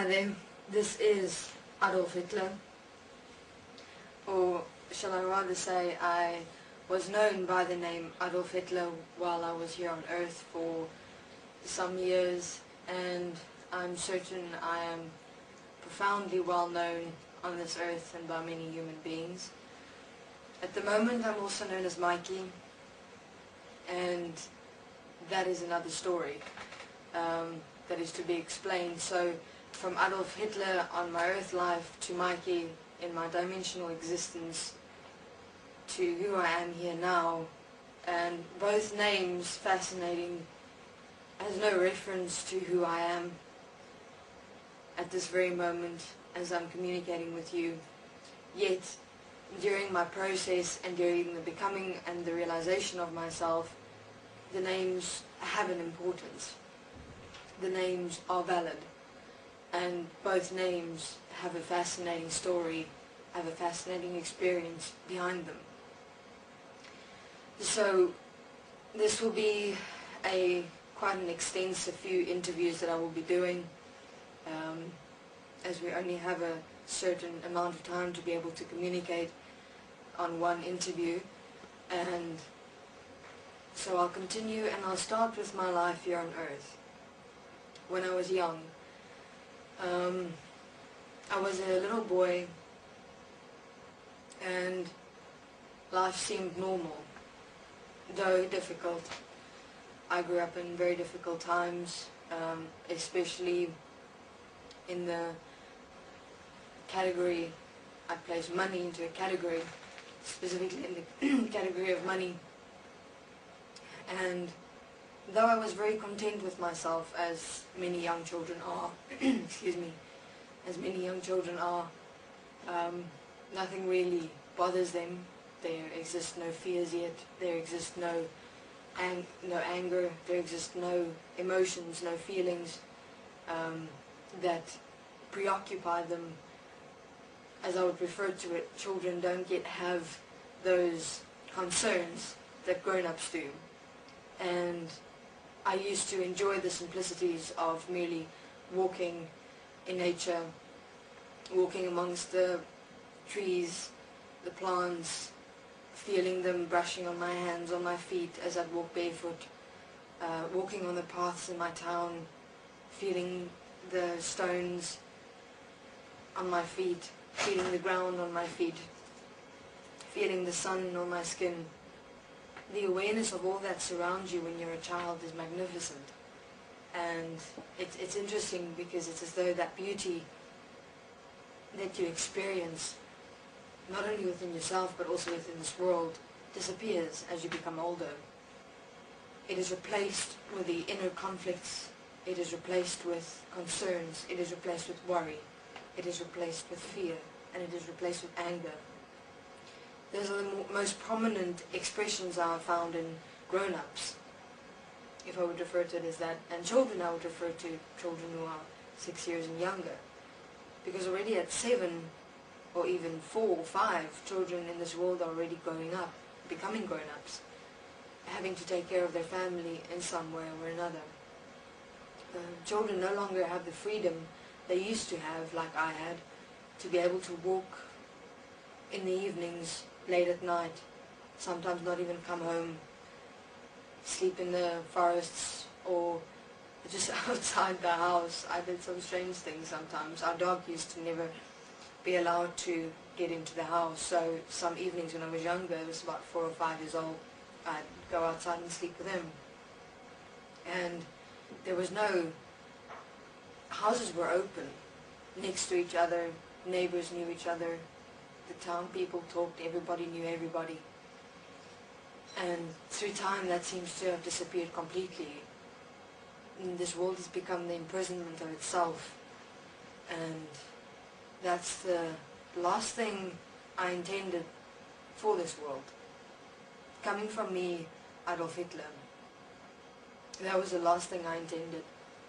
Hi there, this is Adolf Hitler, or shall I rather say I was known by the name Adolf Hitler while I was here on Earth for some years, and I'm certain I am profoundly well known on this earth and by many human beings. At the moment I'm also known as Mikey, and that is another story that is to be explained. So from Adolf Hitler on my earth life to Mikey in my dimensional existence to who I am here now, and both names fascinating as no reference to who I am at this very moment as I'm communicating with you. Yet during my process and during the becoming and the realization of myself, the names have an importance. The names are valid, and both names have a fascinating story, have a fascinating experience behind them. So this will be quite an extensive few interviews that I will be doing, as we only have a certain amount of time to be able to communicate on one interview. And so I'll continue, and I'll start with my life here on Earth. When I was young, I was a little boy, and life seemed normal, though difficult. I grew up in very difficult times, especially in the category, I place money into a category, specifically in the category of money. And though I was very content with myself, as many young children are, excuse me, as many young children are, nothing really bothers them. There exist no fears yet, there exists no anger, there exist no emotions, no feelings that preoccupy them, as I would refer to it. Children don't yet have those concerns that grown-ups do. And I used to enjoy the simplicities of merely walking in nature, walking amongst the trees, the plants, feeling them brushing on my hands, on my feet as I'd walk barefoot, walking on the paths in my town, feeling the stones on my feet, feeling the ground on my feet, feeling the sun on my skin. The awareness of all that surrounds you when you're a child is magnificent, and it's interesting because it's as though that beauty that you experience, not only within yourself but also within this world, disappears as you become older. It is replaced with the inner conflicts, it is replaced with concerns, it is replaced with worry, it is replaced with fear, and it is replaced with anger. Those are the most prominent expressions I have found in grown-ups, if I would refer to it as that. And children, I would refer to children who are 6 years and younger. Because already at 7, or even 4 or 5, children in this world are already growing up, becoming grown-ups, having to take care of their family in some way or another. Children no longer have the freedom they used to have, like I had, to be able to walk in the evenings, late at night, sometimes not even come home, sleep in the forests or just outside the house. I did some strange things sometimes. Our dog used to never be allowed to get into the house, so some evenings when I was younger, I was about 4 or 5 years old, I'd go outside and sleep with him. And there was no, houses were open next to each other, neighbors knew each other, the town people talked, everybody knew everybody. And through time that seems to have disappeared completely. And this world has become the imprisonment of itself, and that's the last thing I intended for this world. Coming from me, Adolf Hitler, that was the last thing I intended.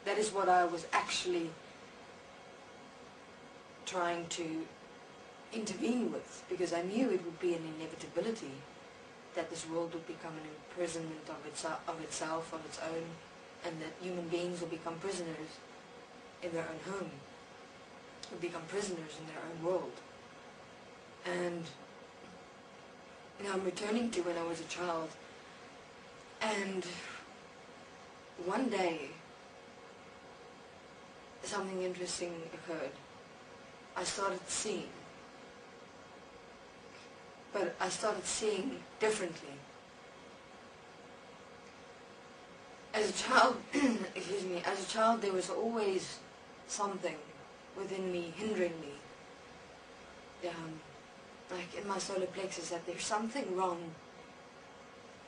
That is what I was actually trying to intervene with, because I knew it would be an inevitability that this world would become an imprisonment of itself, of its own, and that human beings will become prisoners in their own home. who become prisoners in their own world. And I'm returning to when I was a child, and one day something interesting occurred. I started seeing, but I started seeing differently. As a child, as a child there was always something within me hindering me. Like in my solar plexus, that there's something wrong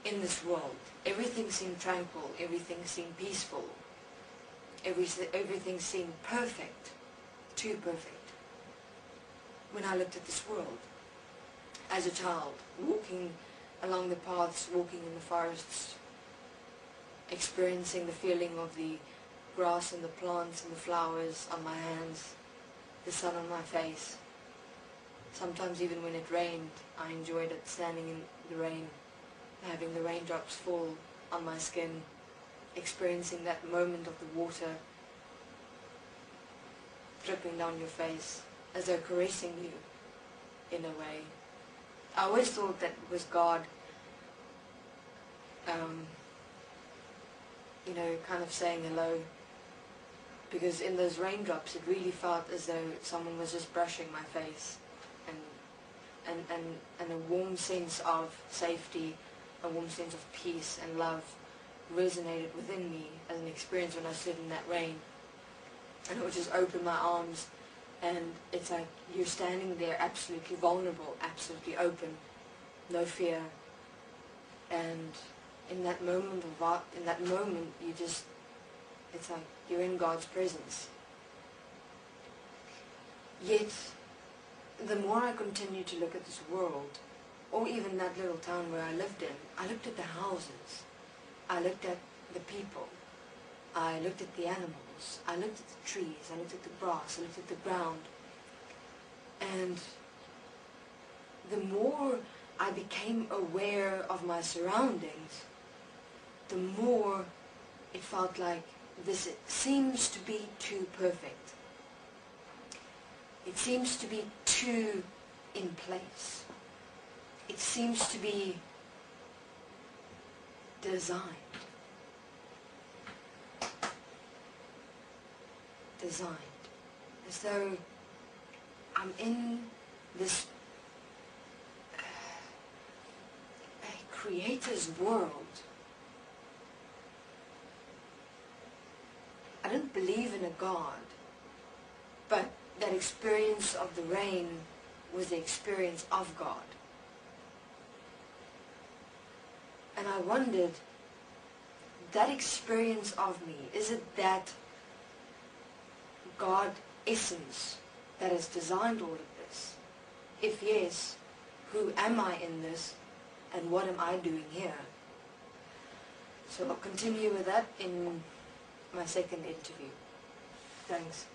in this world. Everything seemed tranquil, everything seemed peaceful, everything seemed perfect, too perfect. When I looked at this world, as a child, walking along the paths, walking in the forests, experiencing the feeling of the grass and the plants and the flowers on my hands, the sun on my face. Sometimes even when it rained, I enjoyed it, standing in the rain, having the raindrops fall on my skin, experiencing that moment of the water dripping down your face, as though caressing you in a way. I always thought that it was God, kind of saying hello, because in those raindrops it really felt as though someone was just brushing my face, and a warm sense of safety, a warm sense of peace and love resonated within me as an experience when I stood in that rain. And it would just open my arms, and it's like you're standing there absolutely vulnerable, absolutely open, no fear. And in that moment you just, it's like you're in God's presence. Yet the more I continued to look at this world, or even that little town where I lived in, I looked at the houses, I looked at the people, I looked at the animals, I looked at the trees, I looked at the grass, I looked at the ground. And the more I became aware of my surroundings, the more it felt like this seems to be too perfect. It seems to be too in place. It seems to be designed. As though I'm in this a creator's world. I don't believe in a God, but that experience of the rain was the experience of God. And I wondered, that experience of me, is it that God essence that has designed all of this? If yes, who am I in this, and what am I doing here? So I'll continue with that in my second interview. Thanks.